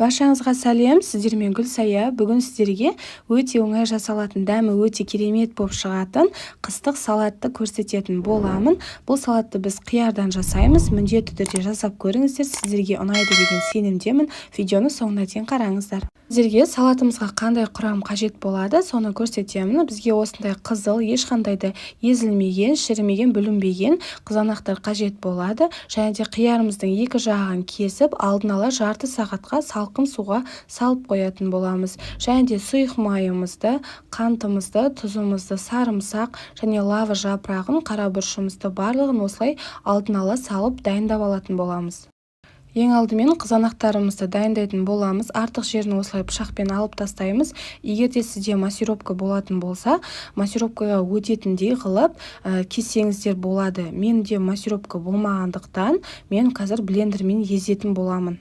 Баршаңызға сәлем, сіздермен Гүлсая. Бүгін сіздерге өте оңай жасалатын, дәмі өте керемет болып шығатын қыстық салатты көрсететін боламын. Бұл салатты біз қиярдан жасаймыз. Міндетті түрде жасап көріңіздер. Сіздерге ұнайды деген сенімдемін. Видеоны соңына дейін қараңыздар. Сіздерге салатымызға қандай құрам қажет болады, соны көрсетемін. Бізге осындай қызыл, ешқандай да езілмеген, шірімеген, бүлінбеген қызанақтар қажет болады. Және де қиярымыздың екі жағын кесіп, алдын ала жарты сағатқа салқын суға салып қоятын боламыз. Және де сұйық майымызды, қантымызды, тұзымызды, сарымсақ және лава жапырағын, қара бұршымызды барлығын осылай алдын ала салып дайындап алатын боламыз. Ең алдымен қызанақтарымызды дайындайтын боламыз. Артық жерін осылай пышақпен алып тастаймыз. Егер де сізде массировка болатын болса, массировкаға өтетіндей қылып кессеңіздер болады. Менде массировка болмағандықтан мен қазір блендермен езетін боламын.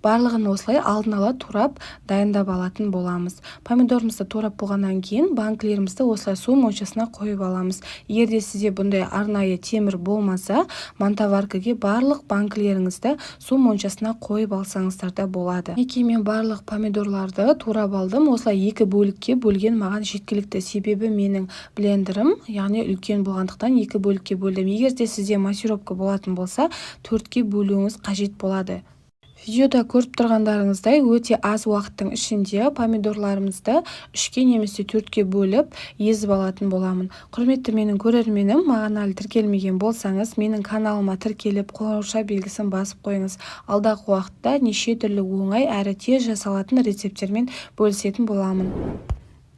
Барлығын осылай алдын ала турап дайындап алатын боламыз. Помидорымызды турап болғаннан кейін банкілерімізді осылай су моншасына қойып аламыз. Егер де сізде бұндай арнайы темір болмаса, мантаваркаге барлық банкілеріңізді су моншасына қойып алсаңыздар да болады. Мен барлық помидорларды турап алдым. Осылай екі бөлікке бөлген маған жеткілікті. Себебі менің блендерім, яғни үлкен болғандықтан екі бөлікке бөлдім. Егер де сізде массировка болатын болса, төртке бөлуіңіз қажет болады. Видеода көріп тұрғандарыңыздай өте аз уақыттың ішінде помидорларымызды үшке немесе төртке бөліп езіп алатын боламын. Құрметті менің көрерменім, маған әлі тіркелмеген болсаңыз, менің каналыма тіркеліп қоңырауша белгісін басып қойыңыз. Алдағы уақытта неше түрлі оңай әрі тез жасалатын рецепттермен бөлісетін боламын.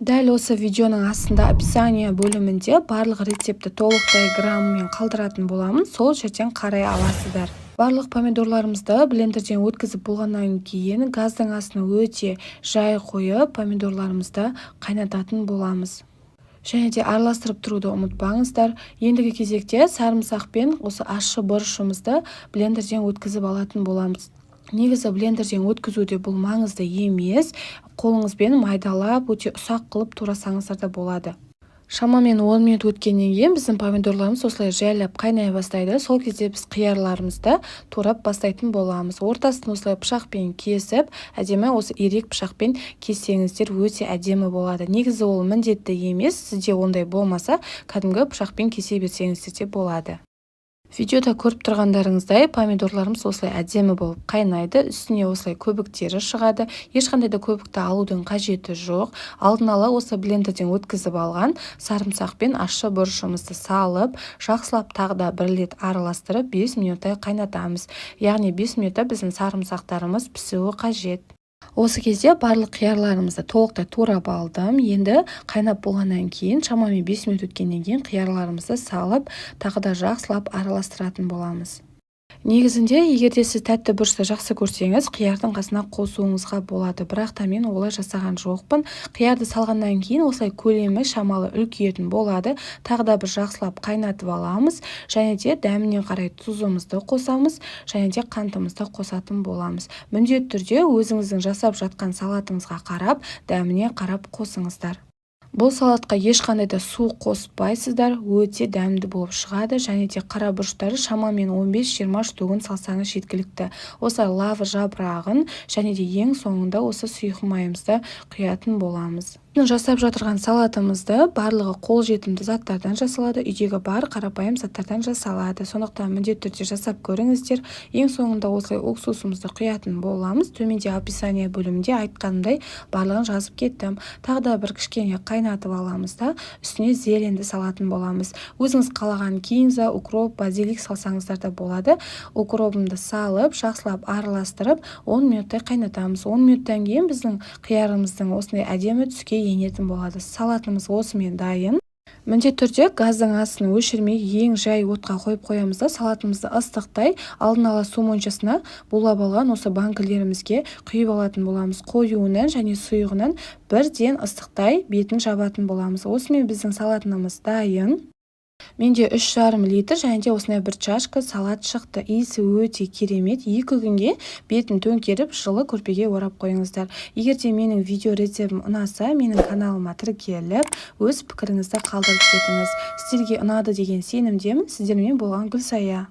Дәл осы видеоның астында описание бөлімінде барлық рецепті толықтай граммымен қалдыратын боламын. Сол жерден қарай аласыздар. Барлық помидорларымызды блендерден өткізіп болғаннан кейін газдың астына өте жай қойып помидорларымызды қайнататын боламыз. Және де араластырып тұруды ұмытпаңыздар. Ендігі кезекте сарымсақпен осы ащы бұрышымызды блендерден өткізіп алатын боламыз. Негізі блендерден өткізуде бұл маңызды емес. Қолыңызбен майдалап, өте ұсақ қылып турасаңыздар да болады. Шамамен 10 минут өткеннен кейін біздің помидорларымыз осылай жайлап қайнай бастайды. Сол кезде біз қиярларымызды турап бастайтын боламыз. Ортасын осылай пышақпен кесіп, әдемі осы ирек пышақпен кессеңіздер өте әдемі болады. Негізі ол міндетті емес, сізде ондай болмаса, кәдімгі пышақпен кесе берсеңіздер де болады. Видеода көріп тұрғандарыңыздай помидорларымыз осылай әдемі болып қайнайды, үстіне осылай көбіктері шығады. Ешқандай да көбікті алудың қажеті жоқ. Алдын ала осы блендерден өткізіп алған сарымсақпен ащы бұрышымызды салып, жақсылап тағы да бір рет араластырып 5 минуттай қайнатамыз. Яғни 5 минутта біздің сарымсақтарымыз пісуі қажет. Осы кезде барлық қиярларымызды толықтай турап алдым. Енді қайнап болғаннан кейін, шамамен 5 минут өткеннен кейін қиярларымызды салып, тағы да жақсылап араластыратын боламыз. Негізінде, егер де сіз тәтті бұрышты жақсы көрсеңіз, қиярдың қасына қосуыңызға болады. Бірақ та мен олай жасаған жоқпын. Қиярды салғаннан кейін осылай көлемі шамалы үлкейетін болады. Тағы да бір жақсылап қайнатып аламыз. Және де дәміне қарай тұзымызды қосамыз. Және де қантымызды қосатын боламыз. Міндетті түрде өзіңіздің жасап жатқан салатыңызға қарап, дәміне қарап қосыңыздар. Бұл салатқа ешқандай да су қоспайсыздар, өте дәмді болып шығады. Және де қара бұрыштары шамамен 15-20 штугын салсаңыз жеткілікті. Осы лава жапырағын және де ең соңында осы сұйық майымызды құятын боламыз. Жасап жатырған салатымызды барлығы қолжетімді заттардан жасалады, үйдегі бар қарапайым заттардан жасалады. Сондықтан міндетті түрде жасап көріңіздер. Ең соңында осылай уксусымызды құятын боламыз. Төменде описание бөлімінде айтқанымдай барлығын жазып кеттім. Тағы да бір кішкене қайнатып аламыз да үстіне зеленді салатын боламыз. Өзіңіз қалаған кинза, укроп, базилик салсаңыздар да болады. Укропымды салып, жақсылап араластырып 10 минуттай қайнатамыз. 10 минуттан кейін біздің қиярымыздың осындай әдемі түске енетін болады. Салатымыз осымен дайын. Міндетті түрде газдың астын өшірмей ең жай отқа қойып қоямыз да салатымызды ыстықтай алдын ала су моншасына булап алған осы банкілерімізге құйып алатын боламыз. Қоюынан және сұйығынан бірден ыстықтай бетін жабатын боламыз. Осымен біздің салатымыз дайын. Менде 3,5 литр және де осындай бір чашка салат шықты. Иісі өте керемет. 2 күнге бетін төңкеріп, жылы көрпеге орап қойыңыздар. Егер де менің видео рецептім ұнаса, менің каналыма тіркеліп, өз пікіріңізді қалдырып кетіңіз. Сіздерге ұнады деген сенімдемін. Сіздермен болған Гүлсая.